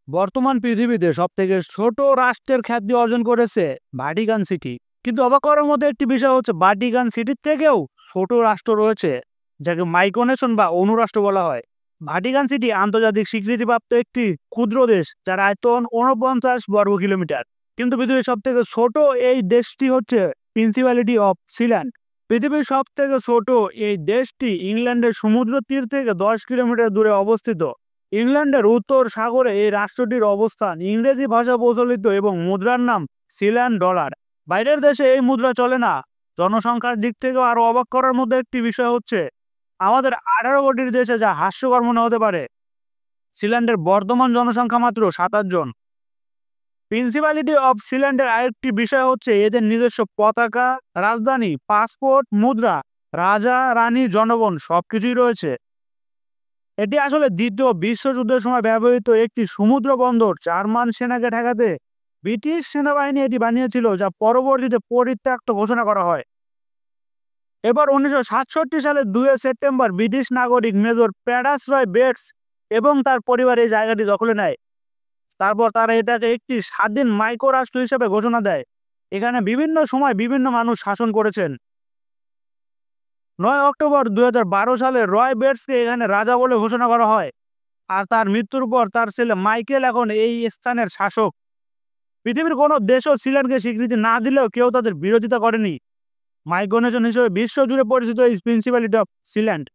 বর্তমান পৃথিবীতে সবথেকে ছোট রাষ্ট্রের খ্যাতি অর্জন করেছে ভাটিকান সিটি। কিন্তু অবাক করার মতো একটি বিষয় হচ্ছে ভাটিকান সিটির থেকেও ছোট রাষ্ট্র রয়েছে, যাকে মাইক্রোনেশন বা অনুরাষ্ট্র বলা হয়। ভাটিকান সিটি আন্তর্জাতিক স্বীকৃতিপ্রাপ্ত একটি ক্ষুদ্র দেশ, যার আয়তন 49 বর্গ কিলোমিটার। কিন্তু পৃথিবীর সব থেকে ছোট এই দেশটি হচ্ছে প্রিন্সিপালিটি অফ সিল্যান্ড। পৃথিবীর সব থেকে ছোট এই দেশটি ইংল্যান্ডের সমুদ্র তীর থেকে 10 কিলোমিটার দূরে অবস্থিত। ইংল্যান্ডের উত্তর সাগরে এই রাষ্ট্রটির অবস্থান। ইংরেজি ভাষা প্রচলিত এবং মুদ্রার নাম সিল্যান্ড ডলার। বাইরের দেশে এই মুদ্রা চলে না। জনসংখ্যার দিক থেকেও আরো অবাক করার মধ্যে একটি বিষয় হচ্ছে আমাদের 18 কোটির দেশে, যা হাস্যকর মনে হতে পারে, সিল্যান্ডের বর্তমান জনসংখ্যা মাত্র 27 জন। প্রিন্সিপালিটি অফ সিল্যান্ডের আরেকটি বিষয় হচ্ছে এদের নিজস্ব পতাকা, রাজধানী, পাসপোর্ট, মুদ্রা, রাজা রানী, জনগণ সবকিছুই রয়েছে। এটি আসলে দ্বিতীয় বিশ্বযুদ্ধের সময় ব্যবহৃত একটি সমুদ্র বন্দর। জার্মান সেনাকে ঠেকাতে ব্রিটিশ সেনাবাহিনী এটি বানিয়েছিল, যা পরবর্তীতে পরিত্যক্ত ঘোষণা করা হয়। এবার 1967 সালের 2 সেপ্টেম্বর ব্রিটিশ নাগরিক মেজর প্যাডাস রয় বেটস এবং তার পরিবার এই জায়গাটি দখলে নেয়। তারপর তারা এটাকে একটি স্বাধীন মাইক্রোরাষ্ট্র হিসেবে ঘোষণা দেয়। এখানে বিভিন্ন সময় বিভিন্ন মানুষ শাসন করেছেন। 9 অক্টোবর 2012 সালে রয় বেটসকে এখানে রাজা বলে ঘোষণা করা হয়, আর তার মৃত্যুর পর তার ছেলে মাইকেল এখন এই স্থানের শাসক। পৃথিবীর কোনো দেশও সিল্যান্ডকে স্বীকৃতি না দিলেও কেউ তাদের বিরোধিতা করেনি। মাইক্রোনেশন হিসেবে বিশ্বজুড়ে পরিচিত এই প্রিন্সিপালিটি অফ সিল্যান্ড